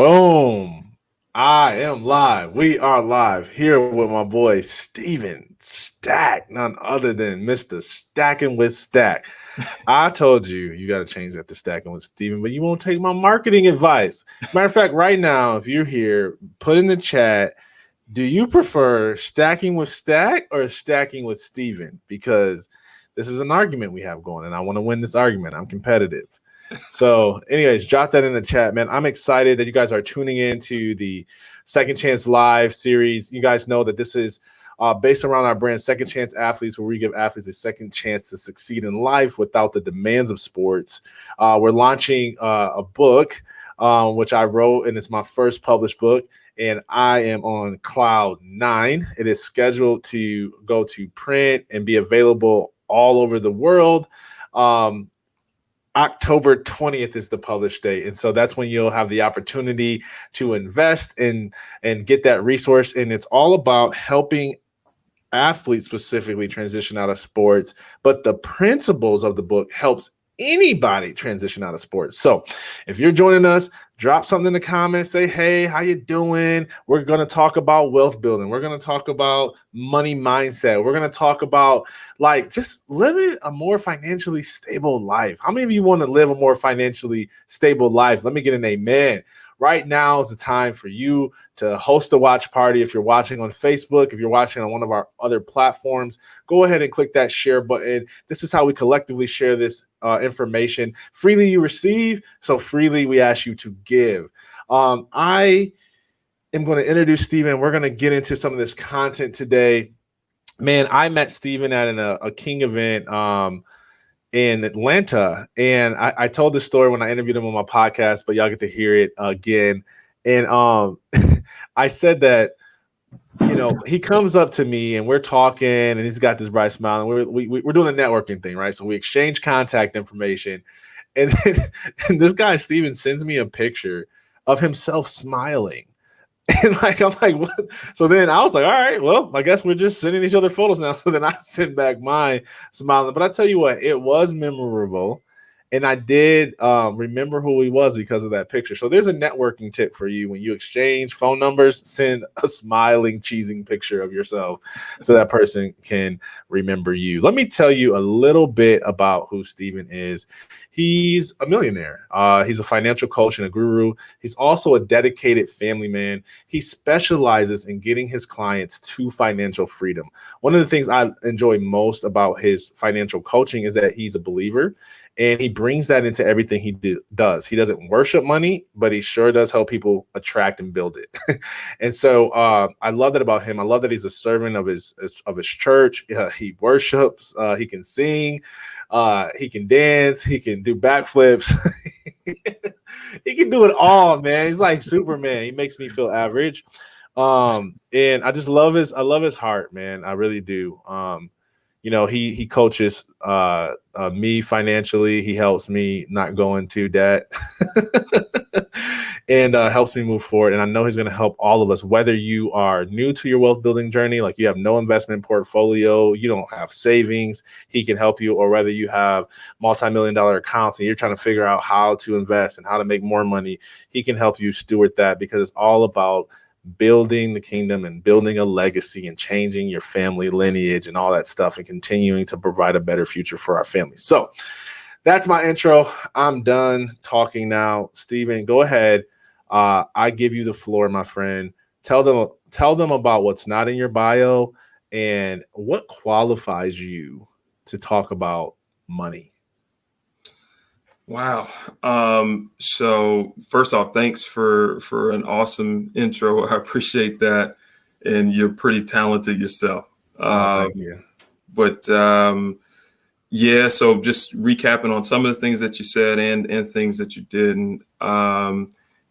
Boom. I am live. We are live here with my boy Steven Stack, none other than Mr. Stacking with Stack. I told you you got to change that to Stacking with Steven, but you won't take my marketing advice. Matter of fact, right now, if you're here, put in the chat, do you prefer stacking with Stack or stacking with Steven? Because this is an argument we have going, and I want to win this argument. I'm competitive. So, anyways, drop that in the chat, man. I'm excited that you guys are tuning in to the Second Chance Live series. You guys know that this is based around our brand, Second Chance Athletes, where we give athletes a second chance to succeed in life without the demands of sports. We're launching a book, which I wrote, and it's my first published book. And I am on cloud 9. It is scheduled to go to print and be available all over the world. October 20th is the published date. And so that's when you'll have the opportunity to invest and get that resource. And it's all about helping athletes specifically transition out of sports. But the principles of the book helps anybody transition out of sports. So if you're joining us, drop something in the comments, say, hey, how you doing? We're going to talk about wealth building. We're going to talk about money mindset. We're going to talk about just living a more financially stable life. How many of you want to live a more financially stable life? Let me get an amen. Right now is the time for you to host a watch party. If you're watching on Facebook, if you're watching on one of our other platforms, go ahead and click that share button. This is how we collectively share this information. Freely you receive, so freely we ask you to give. I am going to introduce Steven. We're going to get into some of this content today. Man, I met Steven at a King event in Atlanta. And I told this story when I interviewed him on my podcast, but y'all get to hear it again. And I said that, he comes up to me and we're talking and he's got this bright smile and we're doing a networking thing, right? So we exchange contact information. And this guy, Steven, sends me a picture of himself smiling. And I'm like, what? So then I was like, all right, well, I guess we're just sending each other photos now. So then I sent back mine smiling. But I tell you what, it was memorable. And I did remember who he was because of that picture. So there's a networking tip for you. When you exchange phone numbers, send a smiling, cheesing picture of yourself so that person can remember you. Let me tell you a little bit about who Steven is. He's a millionaire. He's a financial coach and a guru. He's also a dedicated family man. He specializes in getting his clients to financial freedom. One of the things I enjoy most about his financial coaching is that he's a believer. And he brings that into everything he does. He doesn't worship money, but he sure does help people attract and build it. And so I love that about him. I love that he's a servant of his church. He worships. He can sing. He can dance. He can do backflips. He can do it all, man. He's like Superman. He makes me feel average. And I just love his heart, man. I really do. He coaches me financially. He helps me not go into debt and helps me move forward. And I know he's going to help all of us, whether you are new to your wealth building journey, like you have no investment portfolio, you don't have savings, he can help you, or whether you have multi-million-dollar accounts and you're trying to figure out how to invest and how to make more money, he can help you steward that, because it's all about building the kingdom and building a legacy and changing your family lineage and all that stuff and continuing to provide a better future for our family. So that's my intro. I'm done talking now. Steven, go ahead. I give you the floor, my friend. Tell them about what's not in your bio and what qualifies you to talk about money. Wow. So first off, thanks for an awesome intro. I appreciate that. And you're pretty talented yourself. Thank you. But yeah, so just recapping on some of the things that you said and things that you didn't,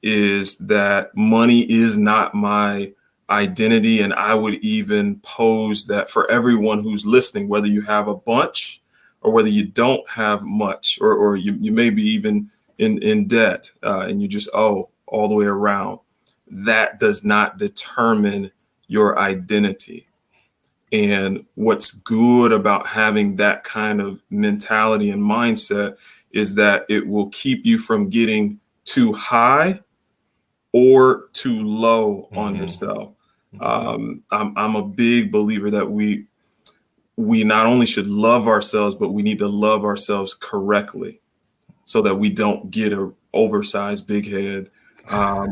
is that money is not my identity. And I would even pose that for everyone who's listening, whether you have a bunch or whether you don't have much, or you may be even in debt and you just owe all the way around, that does not determine your identity. And what's good about having that kind of mentality and mindset is that it will keep you from getting too high or too low on Mhm. yourself. Mhm. I'm a big believer that we not only should love ourselves, but we need to love ourselves correctly so that we don't get a oversized big head,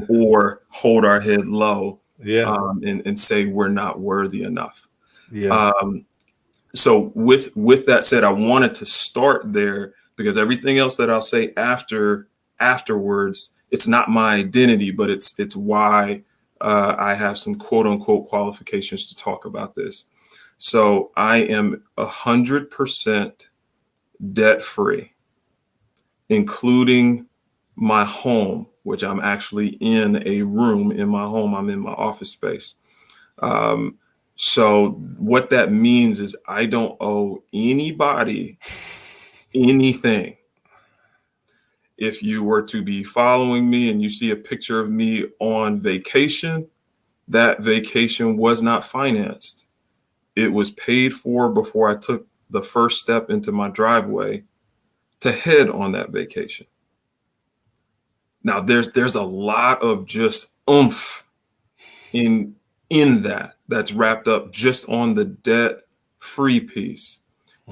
or hold our head low, Yeah. and say we're not worthy enough. Yeah. Um, so with that said, I wanted to start there because everything else that I'll say afterwards, it's not my identity, but it's why I have some quote unquote qualifications to talk about this. So I am 100% debt free, including my home, which I'm actually in a room in my home. I'm in my office space. Um, so what that means is I don't owe anybody anything. If you were to be following me and you see a picture of me on vacation, that vacation was not financed. It was paid for before I took the first step into my driveway to head on that vacation. Now there's a lot of just oomph in that's wrapped up just on the debt free piece.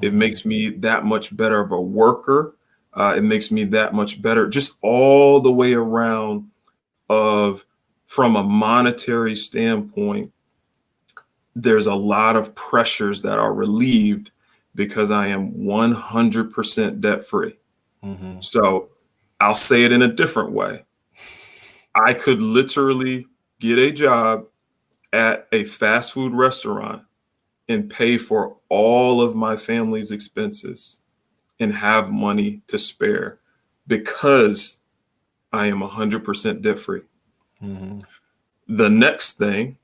It Mhm. makes me that much better of a worker. It makes me that much better, just all the way around. Of From a monetary standpoint, there's a lot of pressures that are relieved because I am 100% debt free. Mhm. So I'll say it in a different way. I could literally get a job at a fast food restaurant and pay for all of my family's expenses and have money to spare because I am 100% debt free. Mhm. The next thing,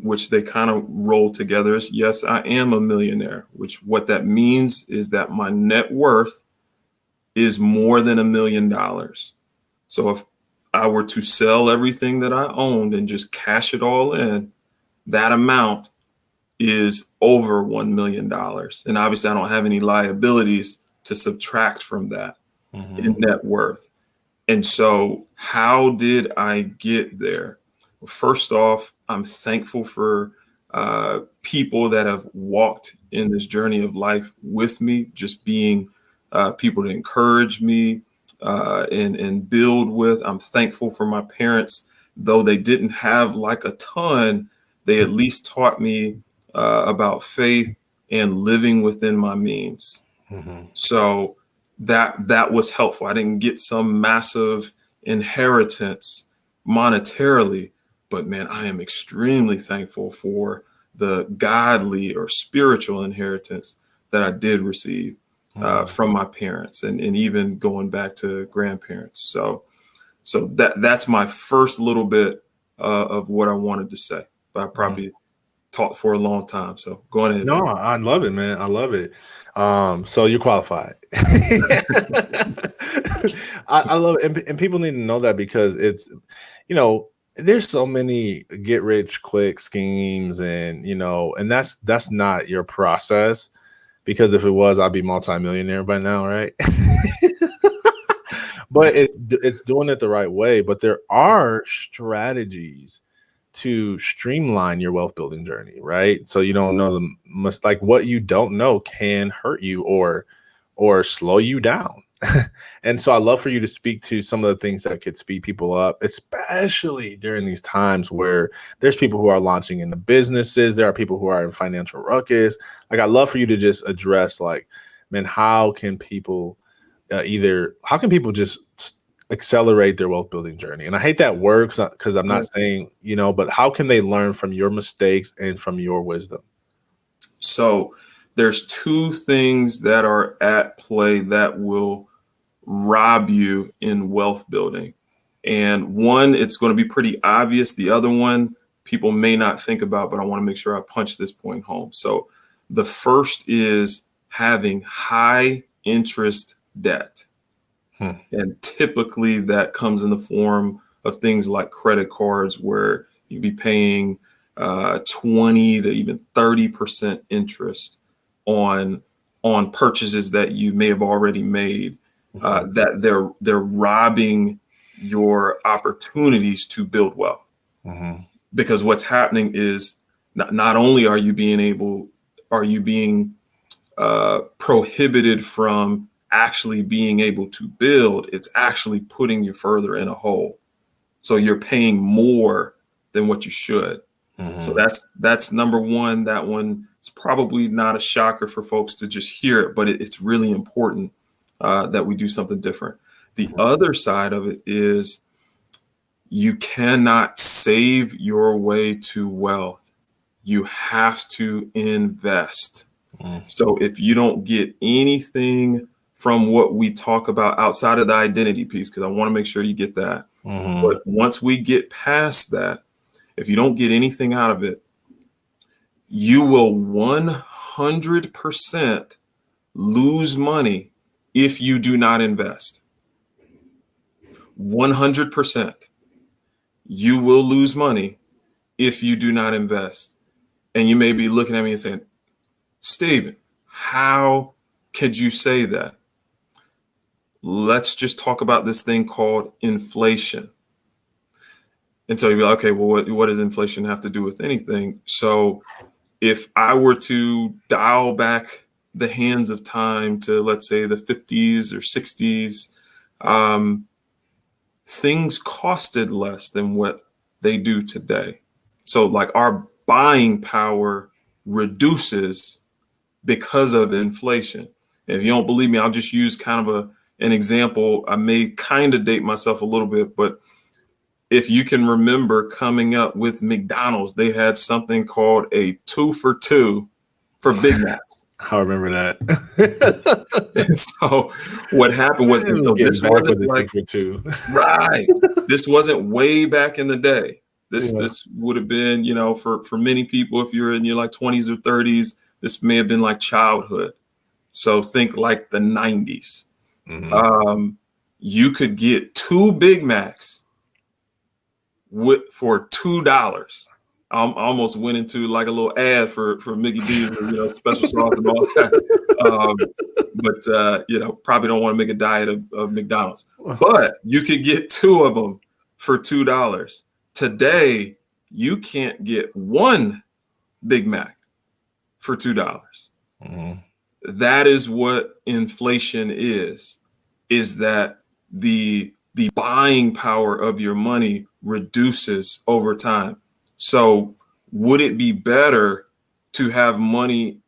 which they kind of roll together, is yes, I am a millionaire, which what that means is that my net worth is more than $1 million. So if I were to sell everything that I owned and just cash it all in, that amount is over $1 million. And obviously, I don't have any liabilities to subtract from that in Mhm. net worth. And so, how did I get there? Well, first off, I'm thankful for people that have walked in this journey of life with me, just being people to encourage me and build with. I'm thankful for my parents, though they didn't have like a ton, they at least taught me about faith and living within my means. Mhm. So that was helpful. I didn't get some massive inheritance monetarily, but man, I am extremely thankful for the godly or spiritual inheritance that I did receive Mhm. from my parents, and even going back to grandparents. So that's my first little bit of what I wanted to say. But I Mhm. probably talked for a long time. So go on ahead, No, Darryl. I love it, man. I love it. So you're qualified. I love it, and people need to know that because it's, there's so many get rich quick schemes, and and that's not your process. Because if it was, I'd be multimillionaire by now, right? But it's doing it the right way. But there are strategies to streamline your wealth building journey, right? So you don't know the must like what you don't know can hurt you or slow you down. And so I love for you to speak to some of the things that could speed people up, especially during these times where there's people who are launching into businesses, there are people who are in financial ruckus. Like I love for you to just address like, man, how can people how can people just accelerate their wealth building journey? And I hate that word because I'm Yeah. not saying, but how can they learn from your mistakes and from your wisdom? So there's two things that are at play that will rob you in wealth building. And one, it's going to be pretty obvious. The other one, people may not think about, but I want to make sure I punch this point home. So the first is having high interest debt. Hmm. And typically that comes in the form of things like credit cards, where you'd be paying 20 to even 30% interest on purchases that you may have already made. Mhm. That they're robbing your opportunities to build wealth. Mm-hmm. Because what's happening is not only are you being prohibited from actually being able to build, it's actually putting you further in a hole. So you're paying more than what you should. Mm-hmm. So that's number one. That one is probably not a shocker for folks to just hear it, but it's really important that we do something different. The other side of it is you cannot save your way to wealth. You have to invest. So if you don't get anything from what we talk about outside of the identity piece, because I want to make sure you get that. But once we get past that, if you don't get anything out of it, you will 100% lose money if you do not invest. 100%. You will lose money if you do not invest. And you may be looking at me and saying, Stephen, how could you say that? Let's just talk about this thing called inflation. And so you'll be like, okay, well, what does inflation have to do with anything? So if I were to dial back the hands of time to, let's say, the 50s or 60s, things costed less than what they do today. So like our buying power reduces because of inflation. And if you don't believe me, I'll just use kind of an example. I may kind of date myself a little bit, but if you can remember coming up with McDonald's, they had something called a 2 for $2 for Big Macs. I remember that. And so what happened was, and so this wasn't like, 2 for $2. Right. This wasn't way back in the day. This would have been, for many people, if you're in your like 20s or 30s, this may have been like childhood. So think like the 90s. You could get 2 Big Macs for $2. I almost went into like a little ad for Mickey D's, special sauce and all that. But probably don't want to make a diet of McDonald's. But you could get 2 of them for $2. Today, you can't get 1 Big Mac for $2. That is what inflation is that the buying power of your money reduces over time. So would it be better to have money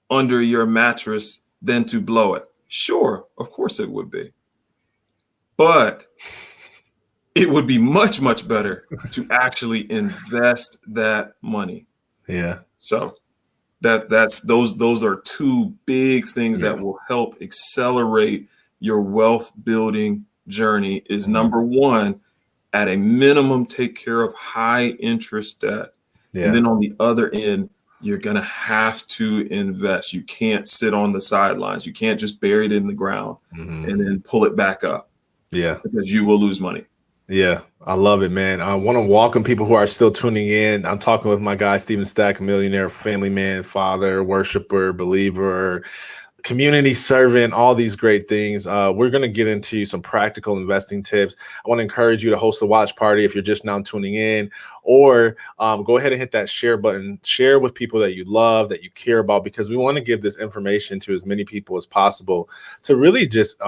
under your mattress than to blow it? Sure, of course it would be. But it would be much, much better to actually invest that money. Yeah. So those are 2 big things that will help accelerate your wealth building journey. Is number one, at a minimum, take care of high interest debt. And then on the other end, you're going to have to invest. You can't sit on the sidelines. You can't just bury it in the ground and then pull it back up. Yeah. Because you will lose money. Yeah, I love it, man. I want to welcome people who are still tuning in. I'm talking with my guy, Stephen Stack, millionaire, family man, father, worshiper, believer, community servant, all these great things. We're going to get into some practical investing tips. I want to encourage you to host a watch party if you're just now tuning in, or go ahead and hit that share button. Share with people that you love, that you care about, because we want to give this information to as many people as possible to really just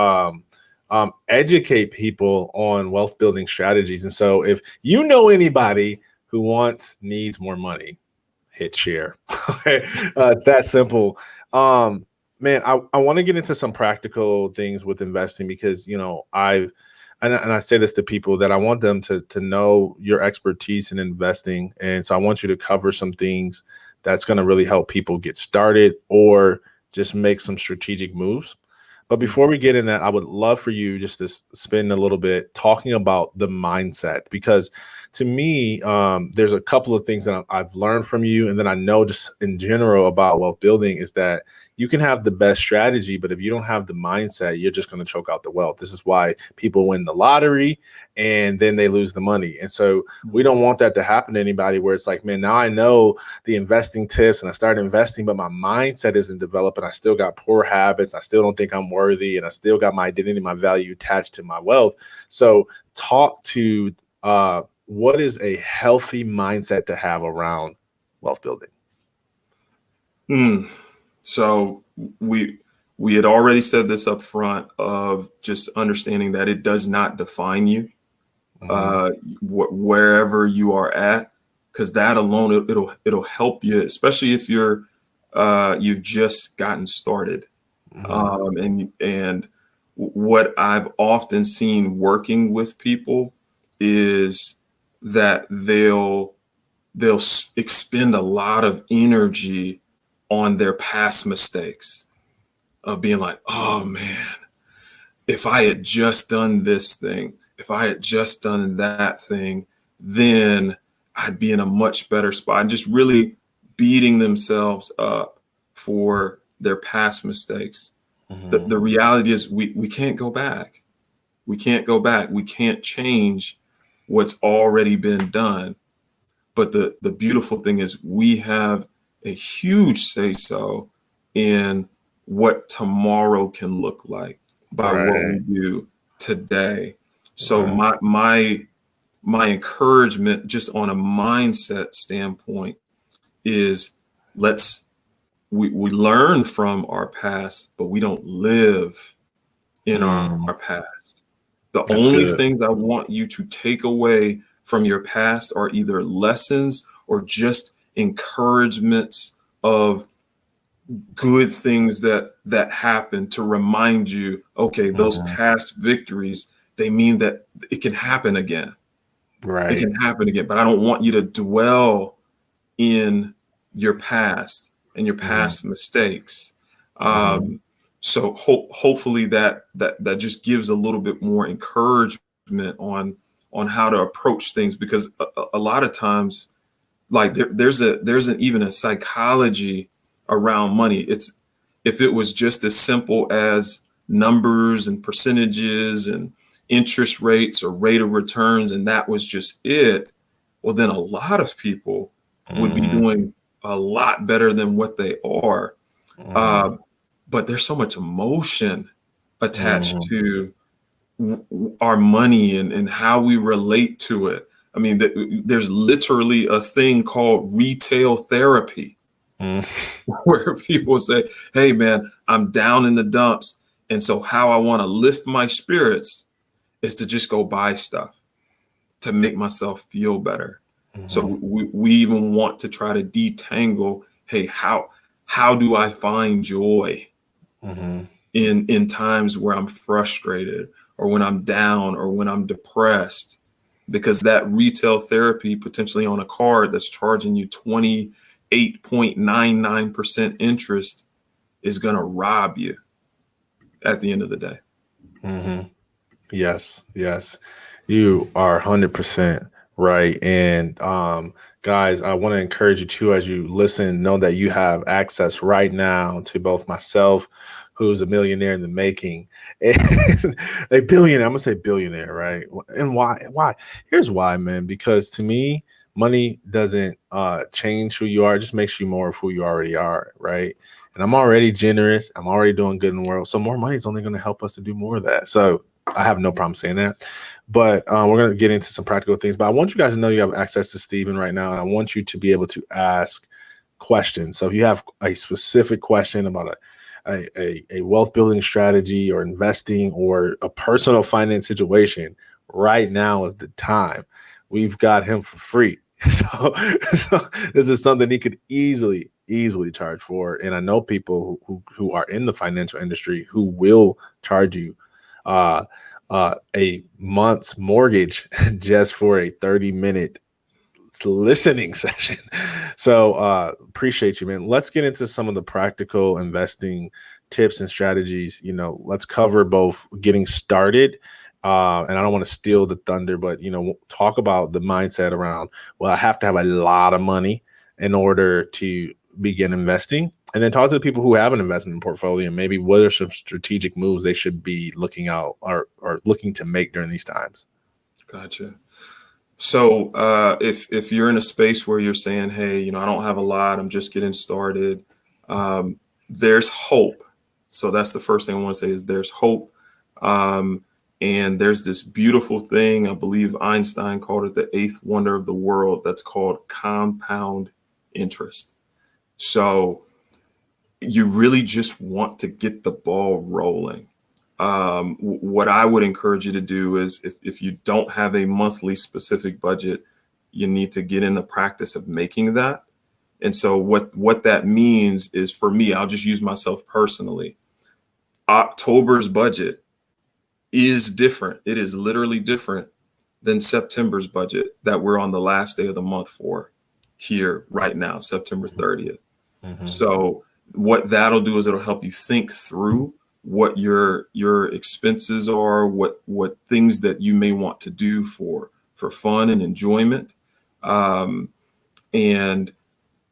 educate people on wealth building strategies. And so if you know anybody who needs more money, hit share. It's that simple. Man, I want to get into some practical things with investing because, I say this to people that I want them to know your expertise in investing. And so I want you to cover some things that's going to really help people get started or just make some strategic moves. But before we get in that, I would love for you just to spend a little bit talking about the mindset, because to me, there's a couple of things that I've learned from you. And then I know just in general about wealth building is that you can have the best strategy, but if you don't have the mindset, you're just going to choke out the wealth. This is why people win the lottery and then they lose the money. And so we don't want that to happen to anybody, where it's like, man, now I know the investing tips and I started investing, but my mindset isn't developed and I still got poor habits. I still don't think I'm worthy, and I still got my identity, my value attached to my wealth. So talk to what is a healthy mindset to have around wealth building? So we had already said this up front, of just understanding that it does not define you, wherever you are at, because that alone, it'll help you, especially if you've just gotten started. And what I've often seen working with people is that they'll expend a lot of energy on their past mistakes, of being like, oh man, if I had just done this thing, if I had just done that thing, then I'd be in a much better spot, and just really beating themselves up for their past mistakes. The reality is we can't go back. We can't go back. We can't change what's already been done. But the beautiful thing is we have a huge say so in what tomorrow can look like by what we do today. So my encouragement, just on a mindset standpoint, is we learn from our past, but we don't live in our past. That's only good. Things I want you to take away from your past are either lessons or just encouragements of good things that happen, to remind you, okay, those past victories, they mean that it can happen again. It can happen again, but I don't want you to dwell in your past and your past mistakes. So hopefully that just gives a little bit more encouragement on how to approach things, because a lot of times, like there's even a psychology around money. It's, if it was just as simple as numbers and percentages and interest rates or rate of returns, and that was just it, well, then a lot of people would be doing a lot better than what they are. But there's so much emotion attached to our money and how we relate to it. I mean, there's literally a thing called retail therapy, where people say, hey man, I'm down in the dumps, and so how I want to lift my spirits is to just go buy stuff to make myself feel better. So we even want to try to detangle, hey, how do I find joy in times where I'm frustrated, or when I'm down, or when I'm depressed? Because that retail therapy, potentially on a card that's charging you 28.99% interest, is going to rob you at the end of the day. Yes. You are 100% right. And guys, I want to encourage you too, as you listen, know that you have access right now to both myself, who's a millionaire in the making, and a billionaire. I'm gonna say billionaire, right? And why? Here's why, man. Because to me, money doesn't change who you are; it just makes you more of who you already are, right? And I'm already generous. I'm already doing good in the world. So more money is only going to help us to do more of that. So I have no problem saying that. But we're going to get into some practical things. But I want you guys to know you have access to Steven right now. And I want you to be able to ask questions. So if you have a specific question about a wealth building strategy, or investing, or a personal finance situation, right now is the time. We've got him for free. So this is something he could easily charge for. And I know people who are in the financial industry who will charge you a month's mortgage just for a 30-minute listening session. So appreciate you, man. Let's get into some of the practical investing tips and strategies. Let's cover both getting started, and I don't want to steal the thunder, but talk about the mindset around, well, I have to have a lot of money in order to begin investing. And then talk to the people who have an investment portfolio, and maybe what are some strategic moves they should be looking out or looking to make during these times. Gotcha. So if you're in a space where you're saying, hey, I don't have a lot, I'm just getting started, there's hope. So that's the first thing I want to say is there's hope. And there's this beautiful thing, I believe Einstein called it the eighth wonder of the world, that's called compound interest. So you really just want to get the ball rolling. What I would encourage you to do is if you don't have a monthly specific budget, you need to get in the practice of making that. And so what that means is, for me, I'll just use myself personally. October's budget is different. It is literally different than September's budget that we're on the last day of the month for here right now, September 30th. Mm-hmm. So what that'll do is it'll help you think through what your expenses are, what things that you may want to do for fun and enjoyment. And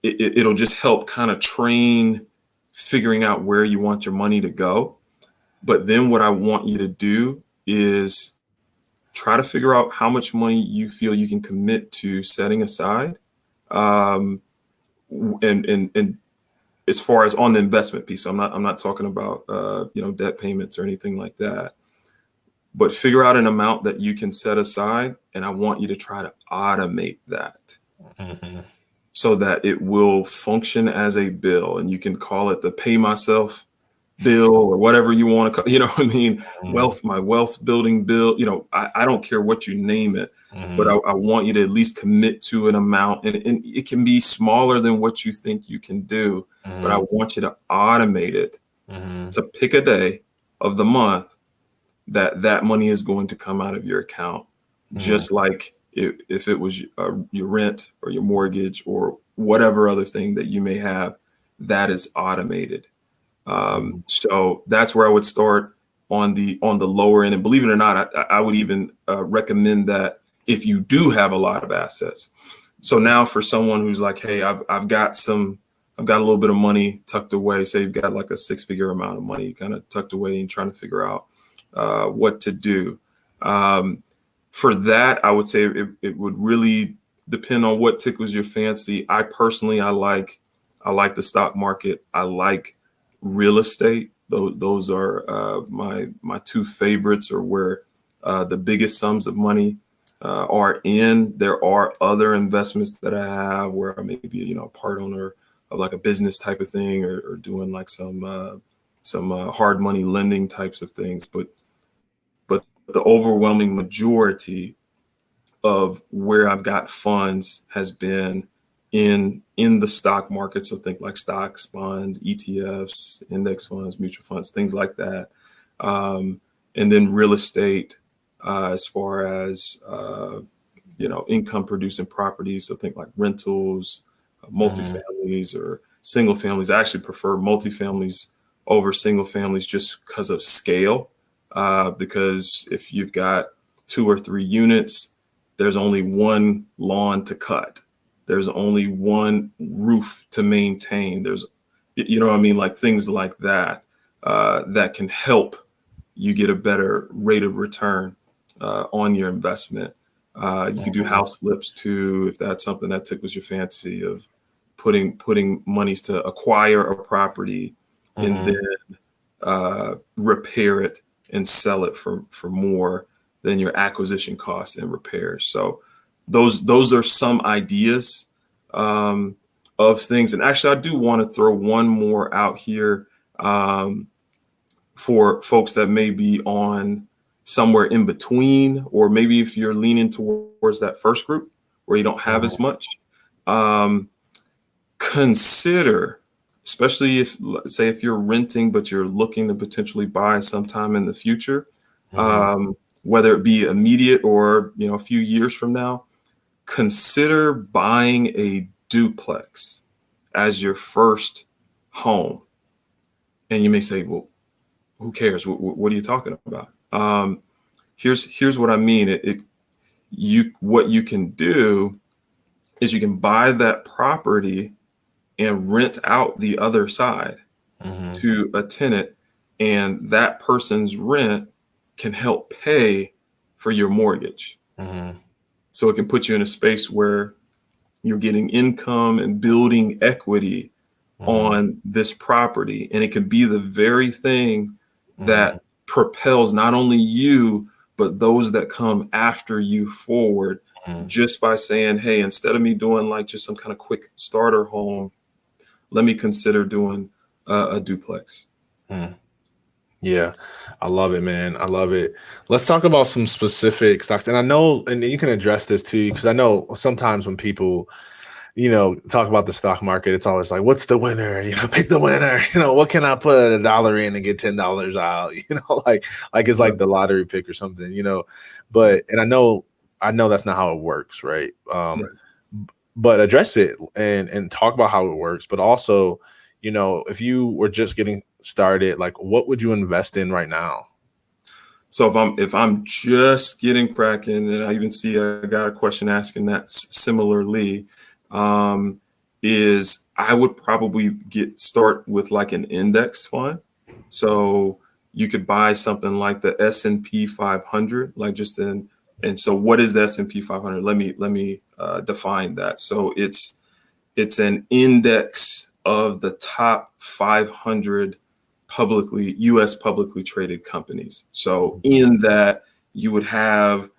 it'll just help kind of train figuring out where you want your money to go. But then what I want you to do is try to figure out how much money you feel you can commit to setting aside. And as far as on the investment piece, so I'm not talking about debt payments or anything like that, but figure out an amount that you can set aside, and I want you to try to automate that. Mm-hmm. So that it will function as a bill, and you can call it the pay myself bill or whatever you want to call, what I mean? Mm-hmm. My wealth building bill, I don't care what you name it, Mm-hmm. but I want you to at least commit to an amount, and it can be smaller than what you think you can do, Mm-hmm. but I want you to automate it Mm-hmm. to pick a day of the month that money is going to come out of your account, just like if it was your rent or your mortgage or whatever other thing that you may have, that is automated. So that's where I would start on the lower end. And believe it or not, I would even recommend that if you do have a lot of assets. So now for someone who's like, hey, I've got a little bit of money tucked away, say you've got like a 6-figure amount of money kind of tucked away and trying to figure out what to do. For that, I would say it would really depend on what tickles your fancy. I personally, I like the stock market. I like real estate. Those are my two favorites, or where the biggest sums of money are in. There are other investments that I have where I may be, part owner of like a business type of thing, or doing like some hard money lending types of things. But the overwhelming majority of where I've got funds has been in the stock market. So think like stocks, bonds, ETFs, index funds, mutual funds, things like that. And then real estate, as far as, income producing properties. So think like rentals, multifamilies or single families. I actually prefer multifamilies over single families just because of scale. Because if you've got 2 or 3 units, there's only one lawn to cut. There's only one roof to maintain. There's, what I mean? Like things like that, that can help you get a better rate of return on your investment. You can do house flips too, if that's something that tickles your fancy, of putting monies to acquire a property and then repair it and sell it for more than your acquisition costs and repairs. So those are some ideas of things. And actually, I do want to throw one more out here for folks that may be on somewhere in between, or maybe if you're leaning towards that first group where you don't have as much. Consider, especially if you're renting, but you're looking to potentially buy sometime in the future, whether it be immediate or, a few years from now, consider buying a duplex as your first home. And you may say, well, who cares? What are you talking about? Here's what I mean. What you can do is you can buy that property and rent out the other side to a tenant, and that person's rent can help pay for your mortgage. So it can put you in a space where you're getting income and building equity on this property. And it can be the very thing that propels not only you, but those that come after you forward, just by saying, hey, instead of me doing like just some kind of quick starter home, let me consider doing a duplex. Yeah, I love it, man. I love it. Let's talk about some specific stocks. And I know, and you can address this too, because I know sometimes when people, talk about the stock market, it's always like, what's the winner? Pick the winner. What can I put $1 in and get $10 out? Like it's like the lottery pick or something, But and I know that's not how it works, right? But address it and talk about how it works. But also, if you were just getting started, like what would you invest in right now? So if I'm just getting cracking, and I even see I got a question asking that similarly, is I would probably start with like an index fund. So you could buy something like the S&P 500, like and so what is the S&P 500? Let me define that. So it's an index of the top 500 U.S. publicly traded companies. So in that, you would have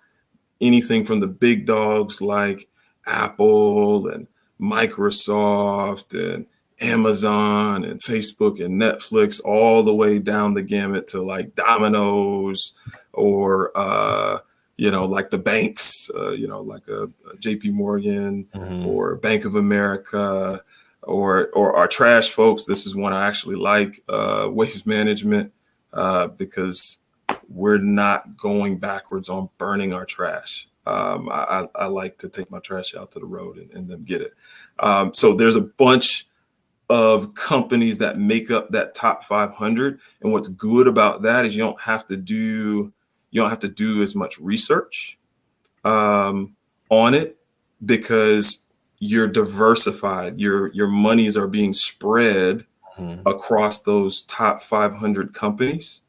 anything from the big dogs like Apple and Microsoft and Amazon and Facebook and Netflix, all the way down the gamut to like Domino's or like the banks, like a JP Morgan or Bank of America, or our trash folks. This is one I actually like, Waste Management, because we're not going backwards on burning our trash. I like to take my trash out to the road and then get it. So there's a bunch of companies that make up that top 500. And what's good about that is you don't have to do as much research on it, because you're diversified. Your monies are being spread across those top 500 companies.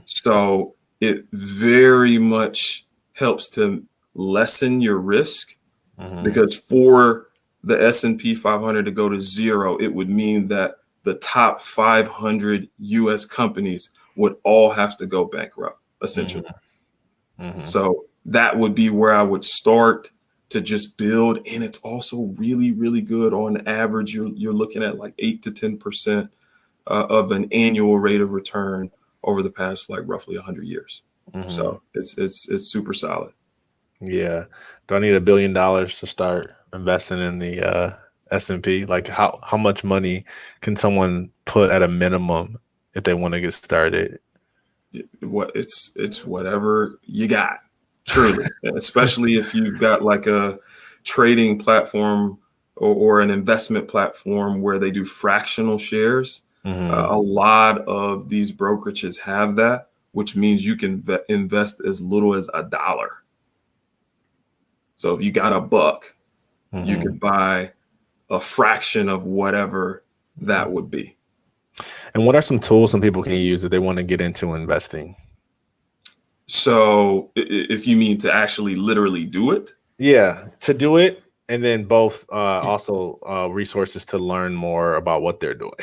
So it very much helps to lessen your risk, because for the S&P 500 to go to zero, it would mean that the top 500 US companies would all have to go bankrupt, essentially. So that would be where I would start to just build. And it's also really, really good. On average, you're looking at like 8 to 10% of an annual rate of return over the past like roughly 100 years. So it's super solid. Yeah. Do I need $1 billion to start investing in the S&P? Like how much money can someone put at a minimum if they want to get started? It's whatever you got, truly. Especially if you've got like a trading platform or an investment platform where they do fractional shares. A lot of these brokerages have that, which means you can invest as little as $1. So if you got $1, you could buy a fraction of whatever that would be. And what are some tools some people can use if they want to get into investing? So if you mean to actually literally do it? Yeah, to do it. And then both also resources to learn more about what they're doing.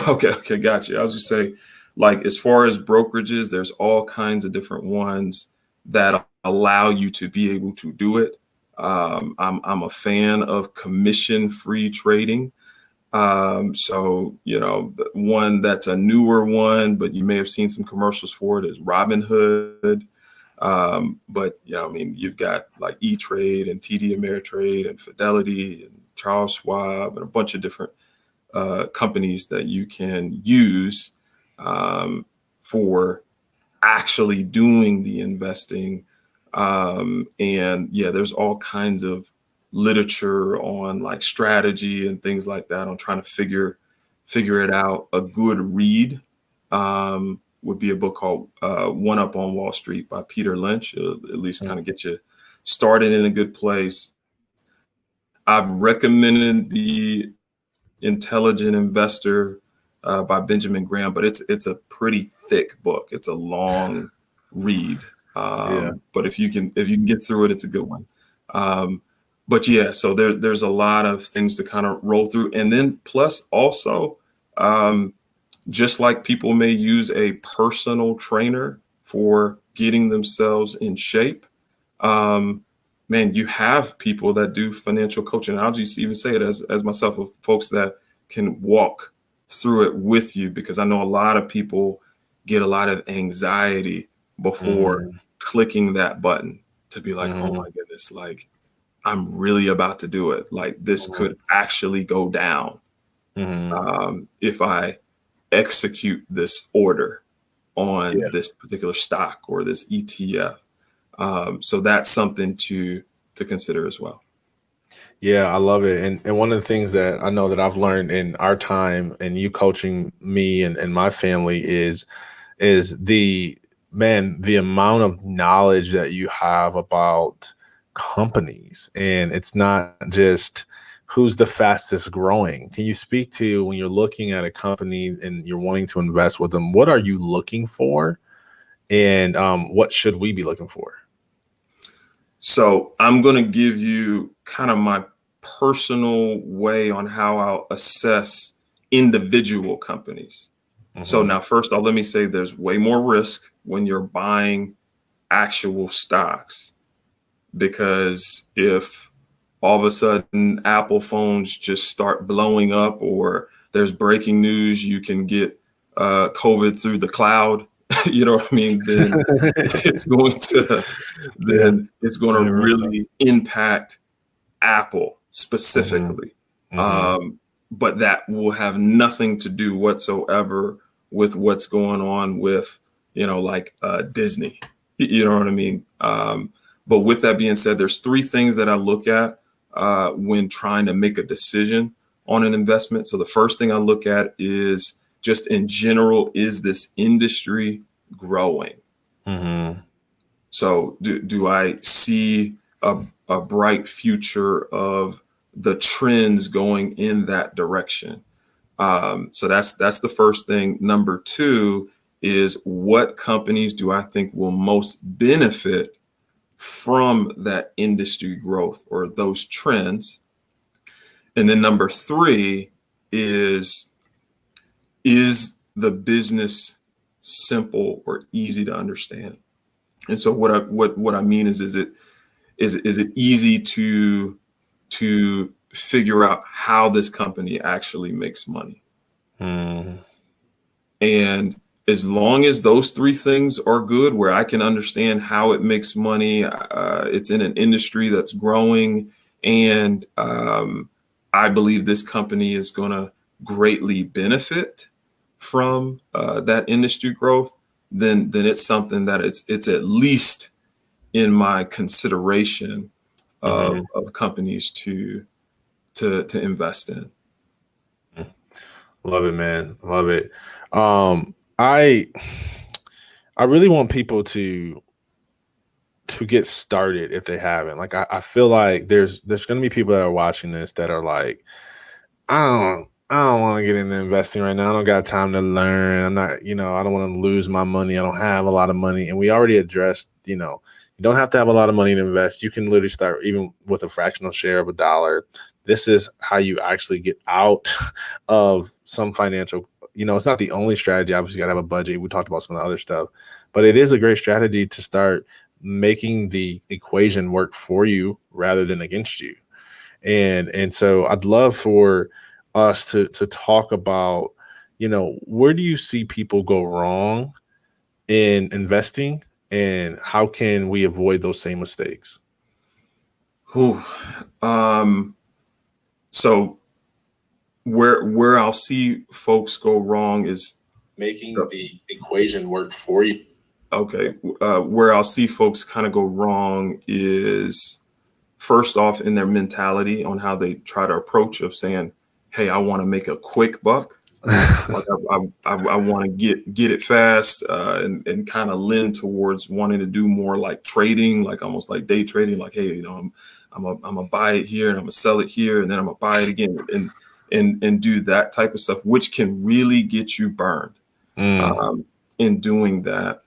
Okay, gotcha. I was just say, like, as far as brokerages, there's all kinds of different ones that allow you to be able to do it. I'm a fan of commission-free trading. So, one that's a newer one, but you may have seen some commercials for it, is Robinhood. But you've got like E-Trade and TD Ameritrade and Fidelity and Charles Schwab and a bunch of different companies that you can use for actually doing the investing. And yeah, there's all kinds of literature on like strategy and things like that. I'm trying to figure it out. A good read would be a book called One Up on Wall Street by Peter Lynch. It'll at least kind of get you started in a good place. I've recommended the Intelligent Investor by Benjamin Graham, but it's a pretty thick book. It's a long read. Yeah. But if you can get through it, it's a good one. But yeah, so there's a lot of things to kind of roll through. And then plus also, just like people may use a personal trainer for getting themselves in shape, man, you have people that do financial coaching. I'll just even say it as myself, of folks that can walk through it with you, because I know a lot of people get a lot of anxiety before clicking that button to be like, oh my goodness, like I'm really about to do it. Like this could actually go down if I execute this order on Yeah. this particular stock or this ETF. So that's something to consider as well. Yeah, I love it. And one of the things that I know that I've learned in our time and you coaching me and my family is the amount of knowledge that you have about companies. And it's not just who's the fastest growing. Can you speak to, when you're looking at a company and you're wanting to invest with them, what are you looking for? And what should we be looking for? So I'm going to give you kind of my personal way on how I'll assess individual companies. So now, first off, let me say there's way more risk when you're buying actual stocks, because if all of a sudden Apple phones just start blowing up, or there's breaking news, you can get COVID through the cloud, you know what I mean? Then it's going to Yeah. really impact Apple specifically. Mhm. But that will have nothing to do whatsoever with what's going on with, like Disney. You know what I mean? But with that being said, there's three things that I look at when trying to make a decision on an investment. So the first thing I look at is, just in general, is this industry growing? So do I see a bright future of the trends going in that direction? So that's the first thing. Number two is, what companies do I think will most benefit from that industry growth or those trends? And then number three is the business simple or easy to understand? And so what I mean is it easy to figure out how this company actually makes money? And as long as those three things are good, where I can understand how it makes money, it's in an industry that's growing, and I believe this company is going to greatly benefit from that industry growth, then it's something that it's at least in my consideration of companies to invest in. Love it, man. Love it. I really want people to get started if they haven't. Like I feel like there's gonna be people that are watching this that are like, I don't want to get into investing right now. I don't got time to learn. I'm not, I don't want to lose my money. I don't have a lot of money. And we already addressed, you don't have to have a lot of money to invest. You can literally start even with a fractional share of $1. This is how you actually get out of some financial, it's not the only strategy. Obviously, you got to have a budget. We talked about some of the other stuff, but it is a great strategy to start making the equation work for you rather than against you. And so I'd love for us to talk about, where do you see people go wrong in investing, and how can we avoid those same mistakes? Whew. So where I'll see folks go wrong is Making the equation work for you. okay. Where I'll see folks kind of go wrong is, first off, in their mentality on how they try to approach of saying, "Hey, I want to make a quick buck. Like I want to get it fast," and kind of lean towards wanting to do more like trading, like almost like day trading. Like, hey, I'm gonna buy it here and I'm gonna sell it here and then I'm gonna buy it again. and do that type of stuff, which can really get you burned in doing that.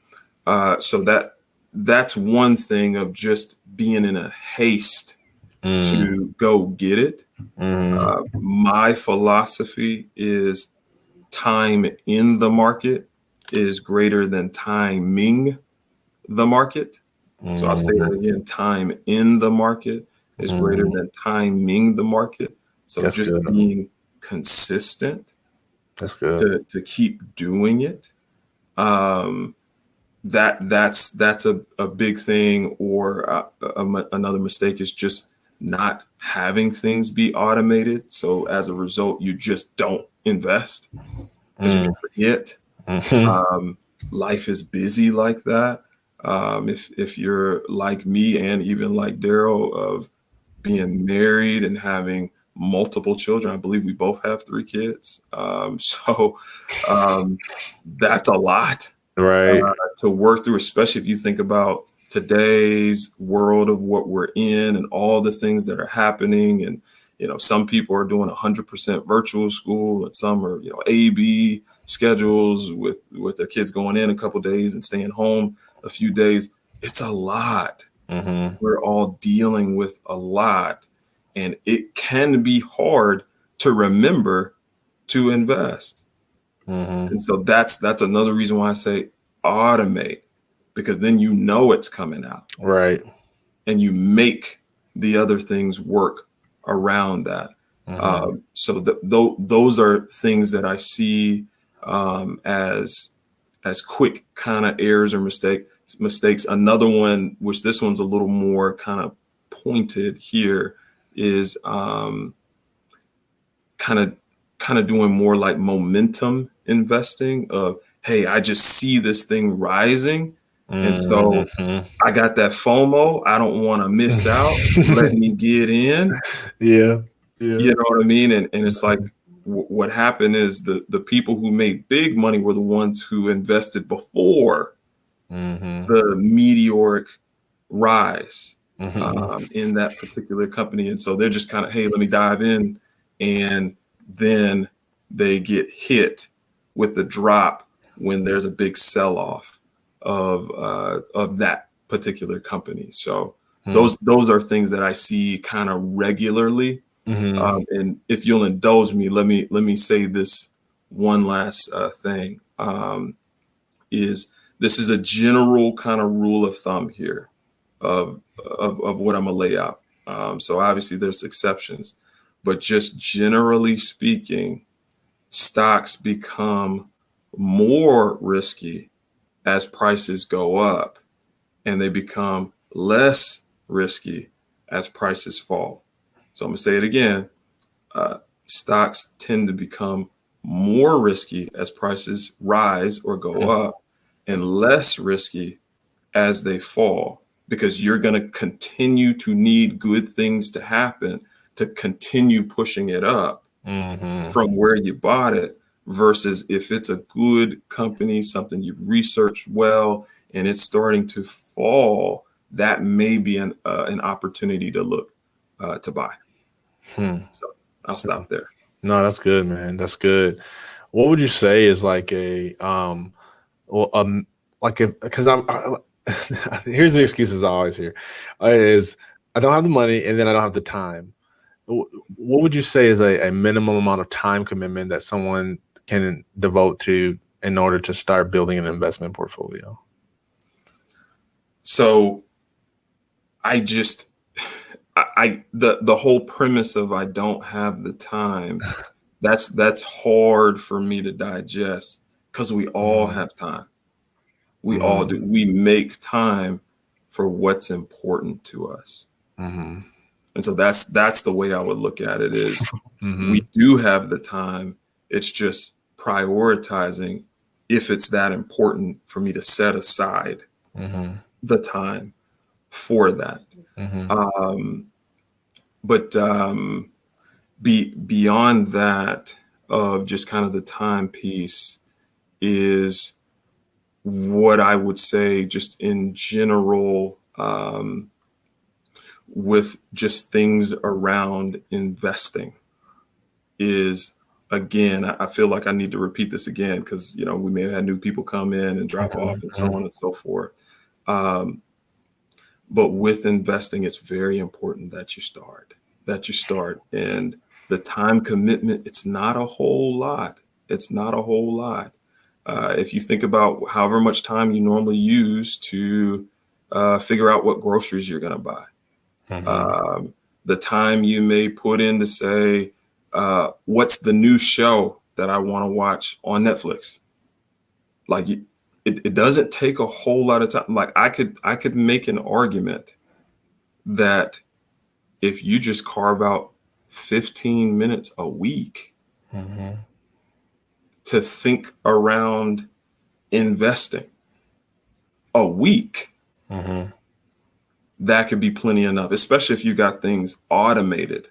So that's one thing of just being in a haste to go get it. My philosophy is time in the market is greater than timing the market. So I'll say that again, time in the market is greater than timing the market. So That's just good. being consistent That's good. to keep doing it. That's a big thing. Or another mistake is just not having things be automated. So as a result, you just don't invest because you forget. Life is busy like that. If you're like me and even like Darryll of being married and having multiple children, I believe we both have 3 kids. So that's a lot Right. to work through, especially if you think about today's world of what we're in and all the things that are happening. And, some people are doing 100% virtual school, and some are, A/B schedules with their kids going in a couple days and staying home a few days. It's a lot. We're all dealing with a lot, and it can be hard to remember to invest. And so that's another reason why I say automate, because then it's coming out, Right. and you make the other things work around that. So those are things that I see as quick kind of errors or mistakes. Another one, which this one's a little more kind of pointed here, is kind of doing more like momentum investing of, hey, I just see this thing rising, and so I got that FOMO. I don't want to miss out. Let me get in. Yeah. You know what I mean? And it's like what happened is the people who made big money were the ones who invested before the meteoric rise in that particular company. And so they're just kind of, hey, let me dive in. And then they get hit with the drop when there's a big sell-off of that particular company. So those are things that I see kind of regularly. And if you'll indulge me, let me say this one last thing. This is a general kind of rule of thumb here of what I'm gonna lay out. So obviously there's exceptions, but just generally speaking, stocks become more risky as prices go up, and they become less risky as prices fall. So I'm gonna say it again. Stocks tend to become more risky as prices rise or go up, and less risky as they fall, because you're going to continue to need good things to happen to continue pushing it up from where you bought it, versus if it's a good company, something you've researched well, and it's starting to fall, that may be an opportunity to look to buy. So I'll stop there. No, that's good, man. That's good. What would you say is like like if, because here's the excuses I always hear is I don't have the money and then I don't have the time. What would you say is a minimum amount of time commitment that someone can devote to in order to start building an investment portfolio? So the whole premise of I don't have the time, that's hard for me to digest, because we all have time. We all do. We make time for what's important to us. And so that's the way I would look at it is we do have the time. It's just prioritizing if it's that important for me to set aside the time for that. But beyond that, of just kind of the time piece, is what I would say just in general, with just things around investing. is, again, I feel like I need to repeat this again because, we may have had new people come in and drop off and so on and so forth. But with investing, it's very important that you start. And the time commitment, it's not a whole lot. It's not a whole lot. If you think about however much time you normally use to figure out what groceries you're going to buy, the time you may put in to say, what's the new show that I want to watch on Netflix? Like it doesn't take a whole lot of time. Like I could make an argument that if you just carve out 15 minutes a week to think around investing a week, that could be plenty enough, especially if you got things automated,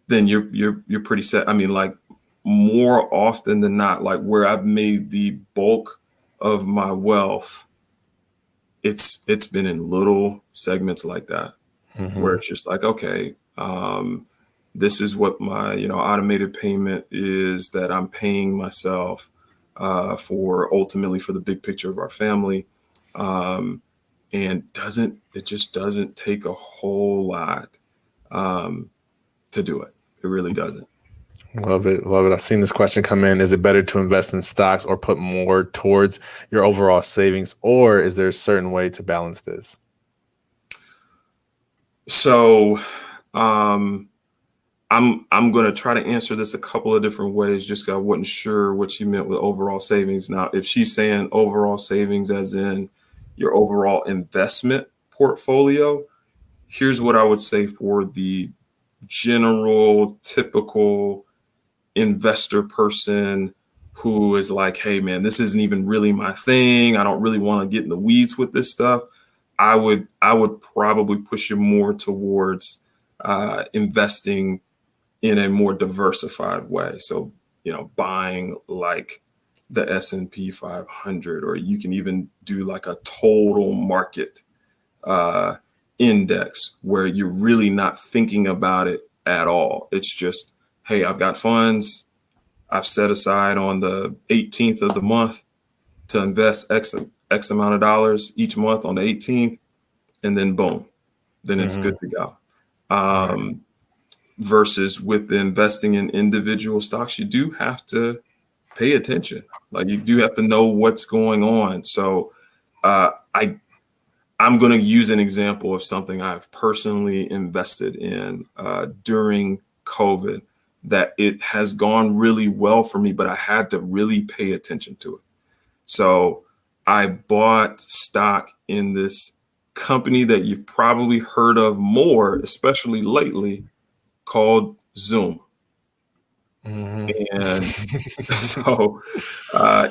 then you're pretty set. I mean, like more often than not, like where I've made the bulk of my wealth, it's been in little segments like that, where it's just like, okay, this is what my automated payment is that I'm paying myself for ultimately for the big picture of our family, and it just doesn't take a whole lot to do it. It really doesn't. Love it. Love it. I've seen this question come in. Is it better to invest in stocks or put more towards your overall savings? Or is there a certain way to balance this? So I'm going to try to answer this a couple of different ways, just 'cause I wasn't sure what she meant with overall savings. Now, if she's saying overall savings as in your overall investment portfolio, here's what I would say for the general typical investor person who is like, hey man, this isn't even really my thing. I don't really want to get in the weeds with this stuff. I would probably push you more towards investing in a more diversified way. So, buying like the S&P 500, or you can even do like a total market index where you're really not thinking about it at all. It's just, hey, I've got funds. I've set aside on the 18th of the month to invest X amount of dollars each month on the 18th, and then boom, then it's good to go. Right. Versus with the investing in individual stocks, you do have to pay attention. Like you do have to know what's going on. So I'm going to use an example of something I've personally invested in during COVID, that it has gone really well for me, but I had to really pay attention to it. So I bought stock in this company that you've probably heard of more, especially lately, called Zoom. And so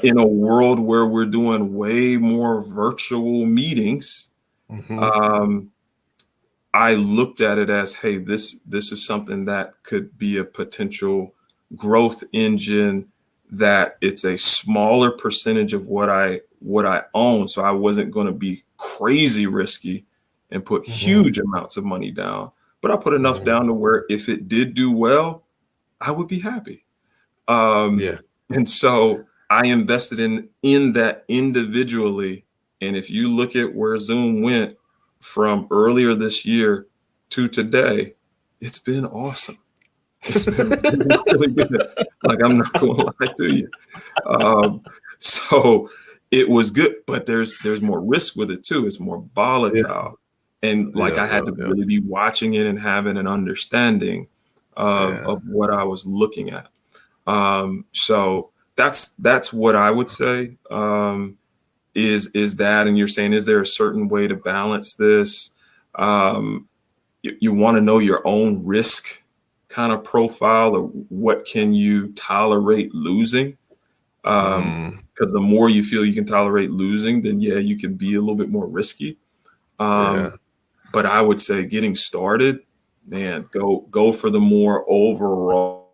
in a world where we're doing way more virtual meetings, I looked at it as, hey, this is something that could be a potential growth engine, that it's a smaller percentage of what I own. So I wasn't going to be crazy risky and put huge amounts of money down, but I put enough down to where if it did do well, I would be happy. Yeah. And so I invested in that individually. And if you look at where Zoom went from earlier this year to today, it's been awesome. It's been really, really good. Like, I'm not going to lie to you. So it was good, but there's more risk with it too. It's more volatile. And like I had to really be watching it and having an understanding of what I was looking at. So that's what I would say, is that, and you're saying, is there a certain way to balance this? You want to know your own risk kind of profile, or what can you tolerate losing? Because the more you feel you can tolerate losing, then yeah, you can be a little bit more risky. But I would say getting started, man, go for the more overall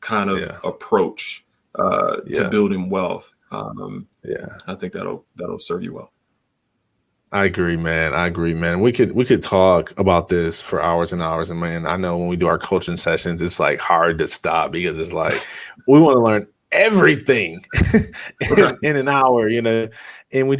kind of approach to building wealth. I think that'll serve you well. I agree, man. I agree, man. We could talk about this for hours and hours. And man, I know when we do our coaching sessions, it's like hard to stop because it's like we want to learn everything Right. in an hour, and we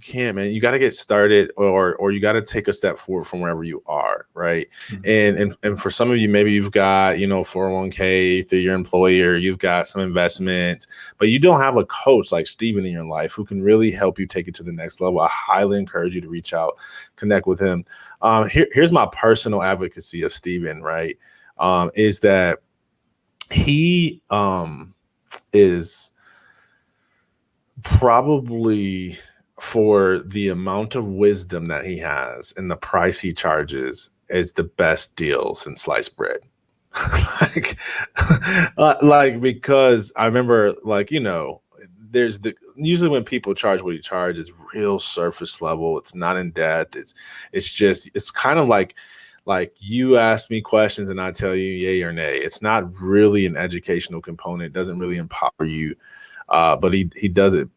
can't, man. You got to get started, or you got to take a step forward from wherever you are, right? Mhm. And for some of you, maybe you've got 401k through your employer, you've got some investments, but you don't have a coach like Steven in your life who can really help you take it to the next level. I highly encourage you to reach out, connect with him. Here's my personal advocacy of Steven, right? Is that he is probably, for the amount of wisdom that he has and the price he charges, is the best deal since sliced bread. like, because I remember, there's usually when people charge what he charges, it's real surface level. It's not in depth. It's kind of like you ask me questions and I tell you yay or nay. It's not really an educational component. It doesn't really empower you. But he does it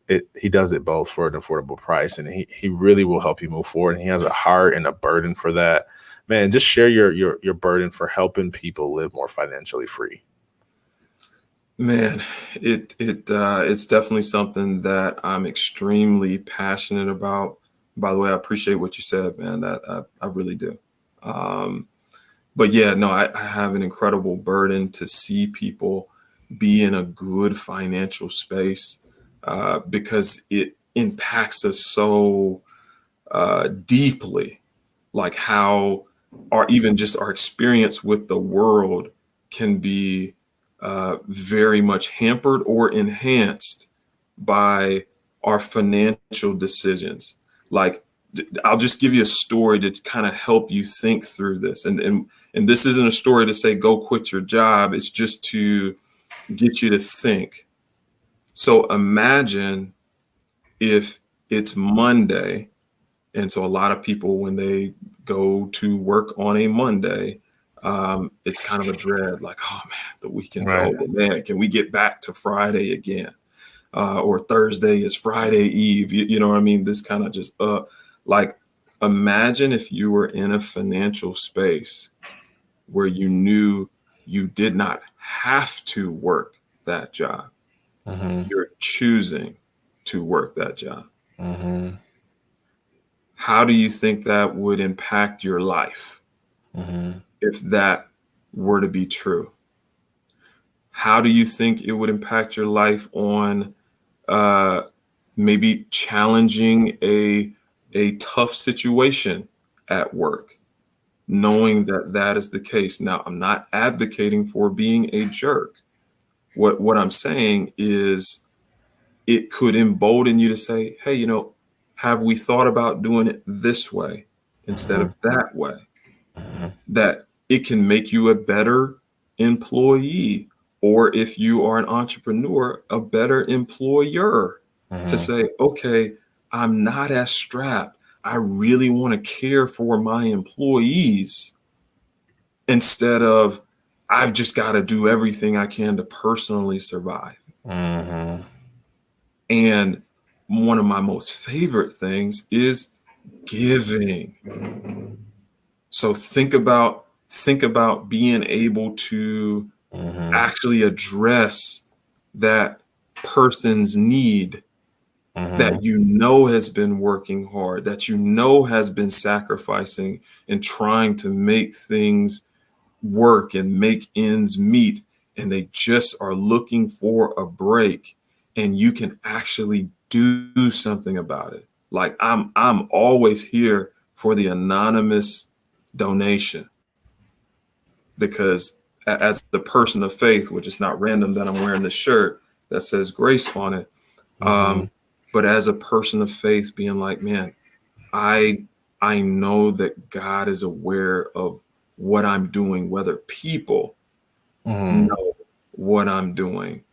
both for an affordable price, and he really will help you move forward. And he has a heart and a burden for that. Man, just share your burden for helping people live more financially free. Man, it's definitely something that I'm extremely passionate about. By the way, I appreciate what you said, man. That I really do. Um, but yeah, no, I have an incredible burden to see people be in a good financial space, because it impacts us so deeply, like how even just our experience with the world can be very much hampered or enhanced by our financial decisions. Like, I'll just give you a story to kind of help you think through this. And this isn't a story to say go quit your job. It's just to get you to think. So imagine if it's Monday, and so a lot of people, when they go to work on a Monday, it's kind of a dread, like, oh man, the weekend's Right. over. Man, can we get back to Friday again? Or Thursday is Friday Eve. You know what I mean? This kind of just like, imagine if you were in a financial space where you knew you did not have to work that job. Mm-hmm. You're choosing to work that job. Mm-hmm. How do you think that would impact your life Mm-hmm. if that were to be true? How do you think it would impact your life on uh, maybe challenging a tough situation at work, knowing that that is the case? Now, I'm not advocating for being a jerk. What I'm saying is it could embolden you to say, hey, have we thought about doing it this way instead Mm-hmm. of that way? Mm-hmm. That it can make you a better employee, or if you are an entrepreneur, a better employer, to Mm-hmm. say, okay, I'm not as strapped. I really want to care for my employees instead of I've just got to do everything I can to personally survive. Mm-hmm. And one of my most favorite things is giving. So think about being able to Mm-hmm. actually address that person's need, Mm-hmm. that has been working hard, that has been sacrificing and trying to make things work and make ends meet, and they just are looking for a break, and you can actually do something about it. Like, I'm always here for the anonymous donation, because as the person of faith, which is not random that I'm wearing this shirt that says grace on it, Mm-hmm. but as a person of faith, being like, man, I I know that God is aware of what I'm doing, whether people Mm-hmm. know what I'm doing,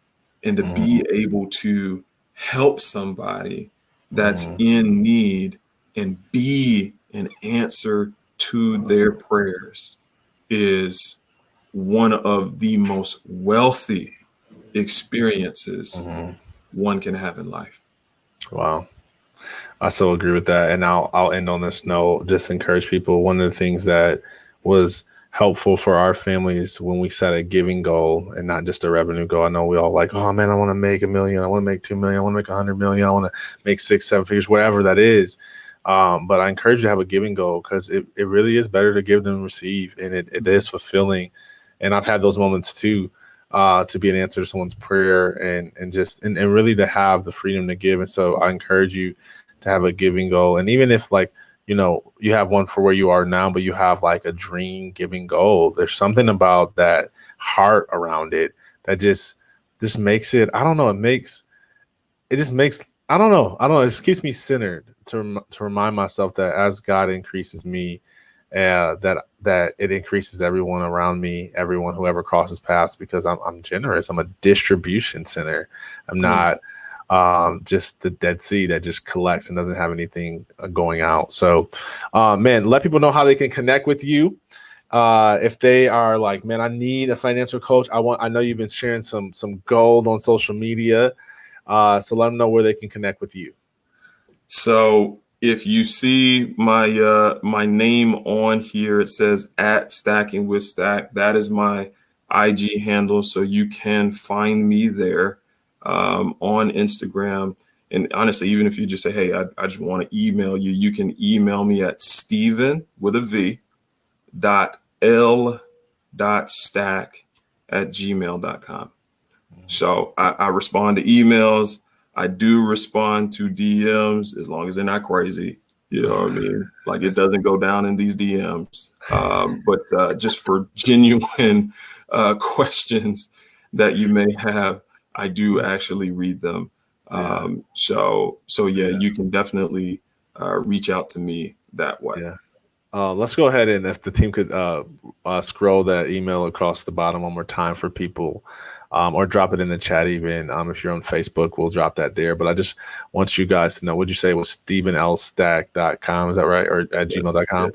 and to Mm-hmm. be able to help somebody that's Mm-hmm. in need and be an answer to their prayers is one of the most wealthy experiences Mm-hmm. one can have in life. Wow. I so agree with that. And I'll end on this note, just encourage people. One of the things that was helpful for our families when we set a giving goal and not just a revenue goal. I know we all like, oh man, I want to make 1 million, I want to make 2 million, I want to make 100 million, I want to make 6, 7 figures, whatever that is. But I encourage you to have a giving goal because it really is better to give than receive. And it is fulfilling. And I've had those moments too, to be an answer to someone's prayer and really to have the freedom to give. And so I encourage you to have a giving goal. And even if like, you have one for where you are now, but you have like a dream giving goal, there's something about that heart around it that just makes it, I don't know, I don't know, it just keeps me centered to remind myself that as God increases me, that it increases everyone around me, everyone who ever crosses paths, because I'm generous. I'm a distribution center. I'm not just the Dead Sea that just collects and doesn't have anything going out. So, man, let people know how they can connect with you. If they are like, man, I need a financial coach. I know you've been sharing some gold on social media. So let them know where they can connect with you. So if you see my name on here, it says at Stacking with Stack. That is my IG handle, so you can find me there on Instagram. And honestly, even if you just say, hey, I just want to email you, you can email me at Stephen with a V .l.stack@gmail.com. So I respond to emails. I do respond to DMs as long as they're not crazy. You know what I mean? Like it doesn't go down in these DMs. But just for genuine questions that you may have, I do actually read them. So yeah, you can definitely reach out to me that way. Yeah. Let's go ahead and if the team could scroll that email across the bottom one more time for people, or drop it in the chat even. If you're on Facebook, we'll drop that there. But I just want you guys to know, would you say it was StephenLStack.com? Is that right? Or at gmail.com?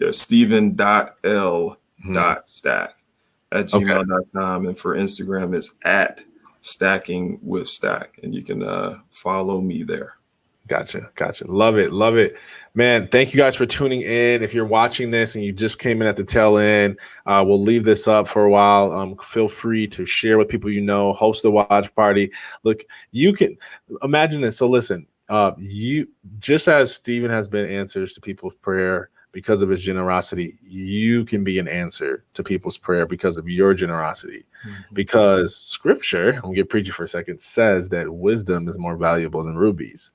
Yeah, Stephen.L.stack@gmail.com. And for Instagram, it's at Stacking with Stack. And you can follow me there. Gotcha. Love it. Man, thank you guys for tuning in. If you're watching this and you just came in at the tail end, we'll leave this up for a while. Feel free to share with people host the watch party. Look, you can imagine this. So listen, you just as Stephen has been answers to people's prayer because of his generosity, you can be an answer to people's prayer because of your generosity. Mm-hmm. Because scripture, I'm gonna get preachy for a second, says that wisdom is more valuable than rubies.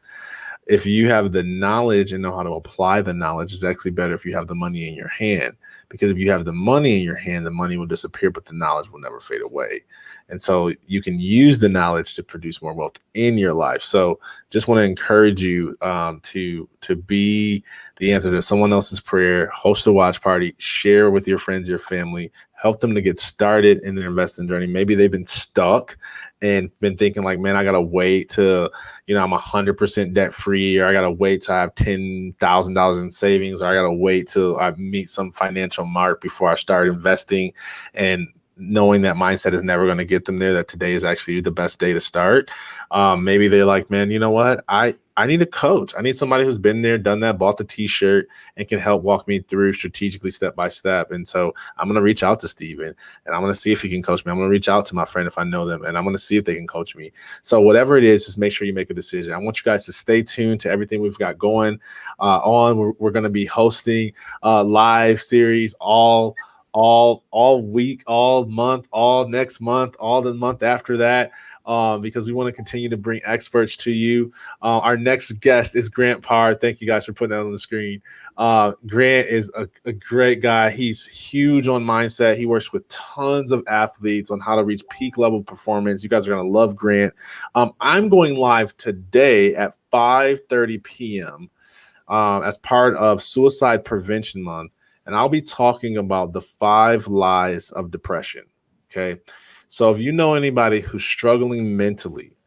If you have the knowledge and know how to apply the knowledge, it's actually better if you have the money in your hand, because if you have the money in your hand, the money will disappear, but the knowledge will never fade away. And so you can use the knowledge to produce more wealth in your life. So just want to encourage you to be the answer to someone else's prayer, host a watch party, share with your friends, your family, help them to get started in their investing journey. Maybe they've been stuck and been thinking like, man, I got to wait till, I'm 100% debt free, or I got to wait till I have $10,000 in savings, or I got to wait till I meet some financial mark before I start investing. And knowing that mindset is never going to get them there, that today is actually the best day to start. Maybe they're like, man, you know what? I need a coach. I need somebody who's been there, done that, bought the t-shirt, and can help walk me through strategically step by step. And so I'm going to reach out to Stephen, and I'm going to see if he can coach me. I'm going to reach out to my friend if I know them, and I'm going to see if they can coach me. So whatever it is, just make sure you make a decision. I want you guys to stay tuned to everything we've got going on. We're going to be hosting a live series all week, all month, all next month, all the month after that, because we want to continue to bring experts to you. Our next guest is Grant Parr. Thank you guys for putting that on the screen. Grant is a great guy. He's huge on mindset. He works with tons of athletes on how to reach peak level performance. You guys are going to love Grant. I'm going live today at 5:30 p.m. As part of Suicide Prevention Month. And I'll be talking about the 5 lies of depression. Okay. So if you know anybody who's struggling mentally,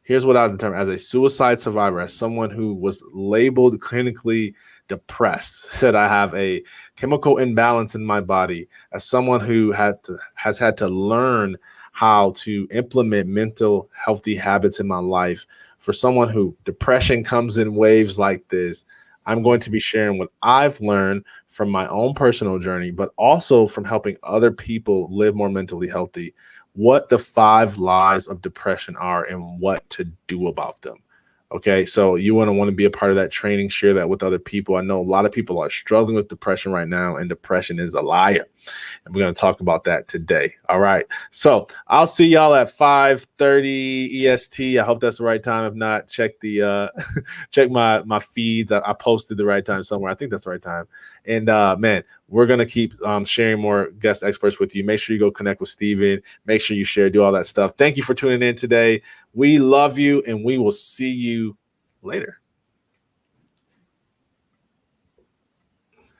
here's what I would determine as a suicide survivor, as someone who was labeled clinically depressed, said I have a chemical imbalance in my body, as someone who has had to learn how to implement mental healthy habits in my life. For someone who depression comes in waves like this, I'm going to be sharing what I've learned from my own personal journey, but also from helping other people live more mentally healthy, what the 5 lies of depression are and what to do about them. Okay, so you want to be a part of that training, share that with other people. I know a lot of people are struggling with depression right now, and depression is a liar. And we're going to talk about that today. All right. So I'll see y'all at 5:30 EST. I hope that's the right time. If not, check the check my feeds. I posted the right time somewhere. I think that's the right time. And man, we're gonna keep sharing more guest experts with you. Make sure you go connect with Steven. Make sure you share, do all that stuff. Thank you for tuning in today. We love you, and we will see you later.